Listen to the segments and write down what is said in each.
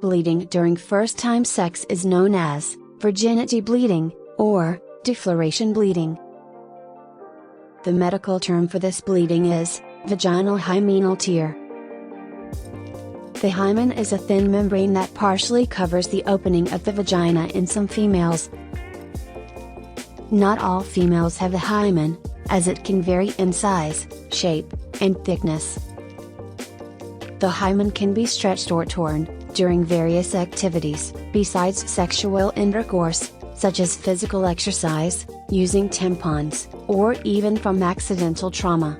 Bleeding during first-time sex is known as virginity bleeding, or defloration bleeding. The medical term for this bleeding is vaginal hymenal tear. The hymen is a thin membrane that partially covers the opening of the vagina in some females. Not all females have the hymen, as it can vary in size, shape, and thickness. The hymen can be stretched or torn during various activities besides sexual intercourse, such as physical exercise, using tampons, or even from accidental trauma.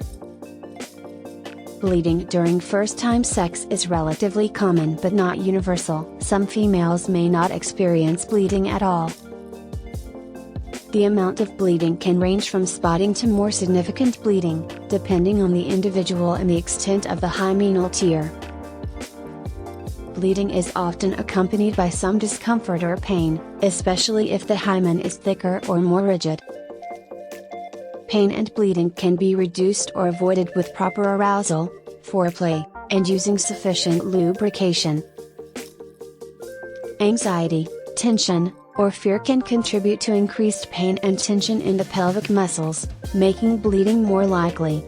Bleeding during first-time sex is relatively common but not universal. Some females may not experience bleeding at all. The amount of bleeding can range from spotting to more significant bleeding, depending on the individual and the extent of the hymenal tear. Bleeding is often accompanied by some discomfort or pain, especially if the hymen is thicker or more rigid. Pain and bleeding can be reduced or avoided with proper arousal, foreplay, and using sufficient lubrication. Anxiety, tension, or fear can contribute to increased pain and tension in the pelvic muscles, making bleeding more likely.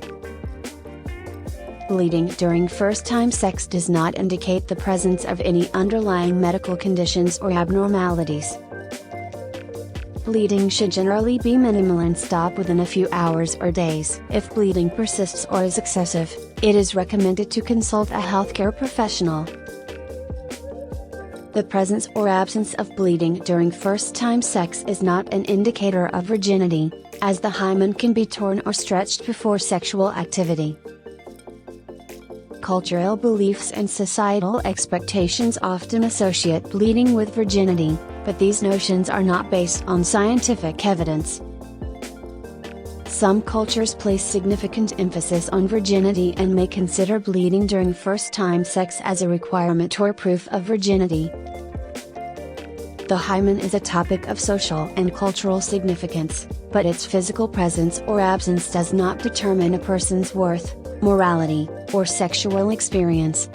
Bleeding during first-time sex does not indicate the presence of any underlying medical conditions or abnormalities. Bleeding should generally be minimal and stop within a few hours or days. If bleeding persists or is excessive, it is recommended to consult a healthcare professional. The presence or absence of bleeding during first-time sex is not an indicator of virginity, as the hymen can be torn or stretched before sexual activity. Cultural beliefs and societal expectations often associate bleeding with virginity, but these notions are not based on scientific evidence. Some cultures place significant emphasis on virginity and may consider bleeding during first-time sex as a requirement or proof of virginity. The hymen is a topic of social and cultural significance, but its physical presence or absence does not determine a person's worth, morality, or sexual experience.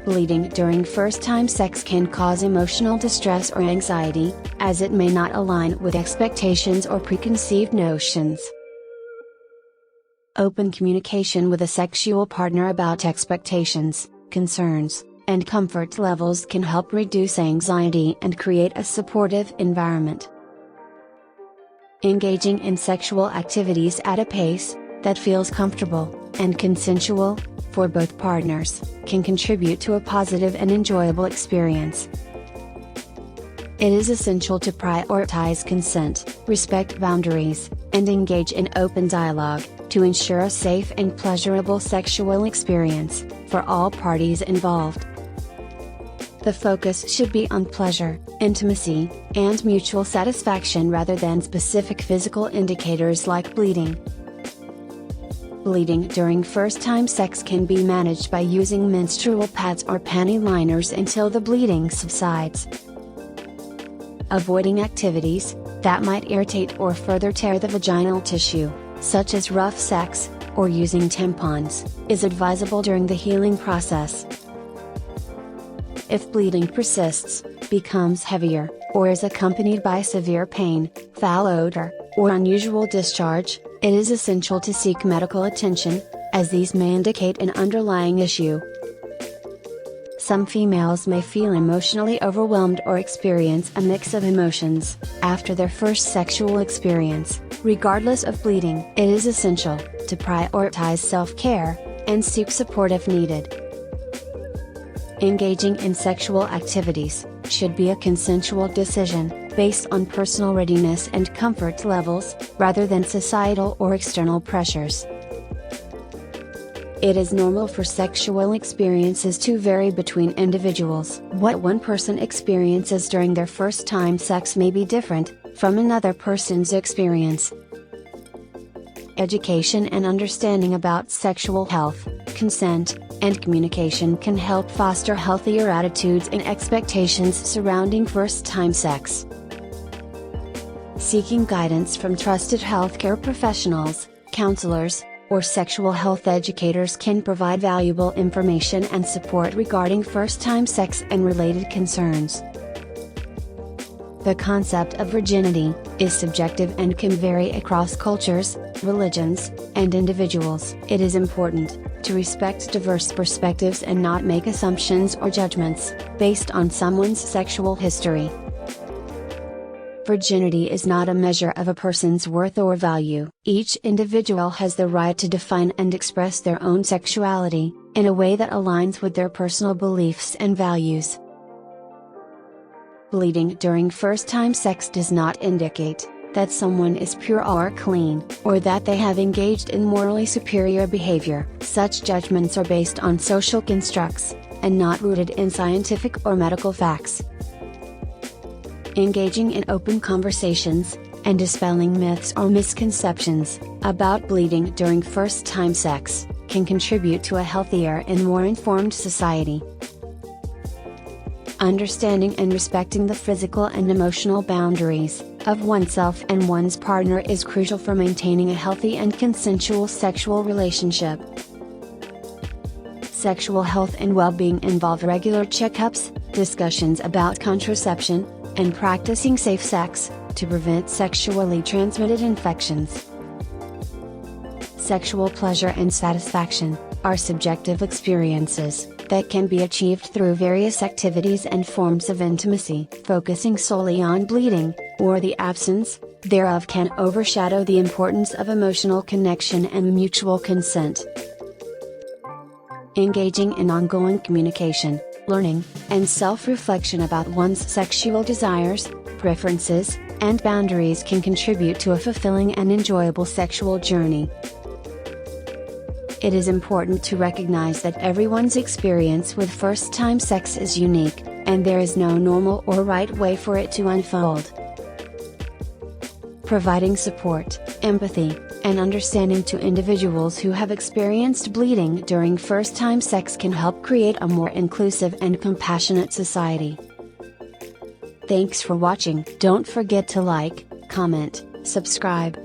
Bleeding during first-time sex can cause emotional distress or anxiety, as it may not align with expectations or preconceived notions. Open communication with a sexual partner about expectations, concerns, and comfort levels can help reduce anxiety and create a supportive environment. Engaging in sexual activities at a pace that feels comfortable and consensual for both partners can contribute to a positive and enjoyable experience. It is essential to prioritize consent, respect boundaries, and engage in open dialogue to ensure a safe and pleasurable sexual experience for all parties involved. The focus should be on pleasure, intimacy, and mutual satisfaction rather than specific physical indicators like bleeding. Bleeding during first-time sex can be managed by using menstrual pads or panty liners until the bleeding subsides. Avoiding activities that might irritate or further tear the vaginal tissue, such as rough sex, or using tampons, is advisable during the healing process. If bleeding persists, becomes heavier, or is accompanied by severe pain, foul odor, or unusual discharge, it is essential to seek medical attention, as these may indicate an underlying issue. Some females may feel emotionally overwhelmed or experience a mix of emotions after their first sexual experience. Regardless of bleeding, it is essential to prioritize self-care and seek support if needed. Engaging in sexual activities should be a consensual decision, based on personal readiness and comfort levels, rather than societal or external pressures. It is normal for sexual experiences to vary between individuals. What one person experiences during their first time sex may be different from another person's experience. Education and understanding about sexual health, consent, and communication can help foster healthier attitudes and expectations surrounding first-time sex. Seeking guidance from trusted healthcare professionals, counselors, or sexual health educators can provide valuable information and support regarding first-time sex and related concerns. The concept of virginity is subjective and can vary across cultures, religions, and individuals. It is important to respect diverse perspectives and not make assumptions or judgments based on someone's sexual history. Virginity is not a measure of a person's worth or value. Each individual has the right to define and express their own sexuality in a way that aligns with their personal beliefs and values. Bleeding during first-time sex does not indicate that someone is pure or clean, or that they have engaged in morally superior behavior. Such judgments are based on social constructs, and not rooted in scientific or medical facts. Engaging in open conversations, and dispelling myths or misconceptions about bleeding during first-time sex, can contribute to a healthier and more informed society. Understanding and respecting the physical and emotional boundaries of oneself and one's partner is crucial for maintaining a healthy and consensual sexual relationship. Sexual health and well-being involve regular checkups, discussions about contraception, and practicing safe sex to prevent sexually transmitted infections. Sexual pleasure and satisfaction are subjective experiences that can be achieved through various activities and forms of intimacy. Focusing solely on bleeding, or the absence thereof, can overshadow the importance of emotional connection and mutual consent. Engaging in ongoing communication, learning, and self-reflection about one's sexual desires, preferences, and boundaries can contribute to a fulfilling and enjoyable sexual journey. It is important to recognize that everyone's experience with first-time sex is unique, and there is no normal or right way for it to unfold. Providing support, empathy, and understanding to individuals who have experienced bleeding during first-time sex can help create a more inclusive and compassionate society. Thanks for watching. Don't forget to like, comment, subscribe,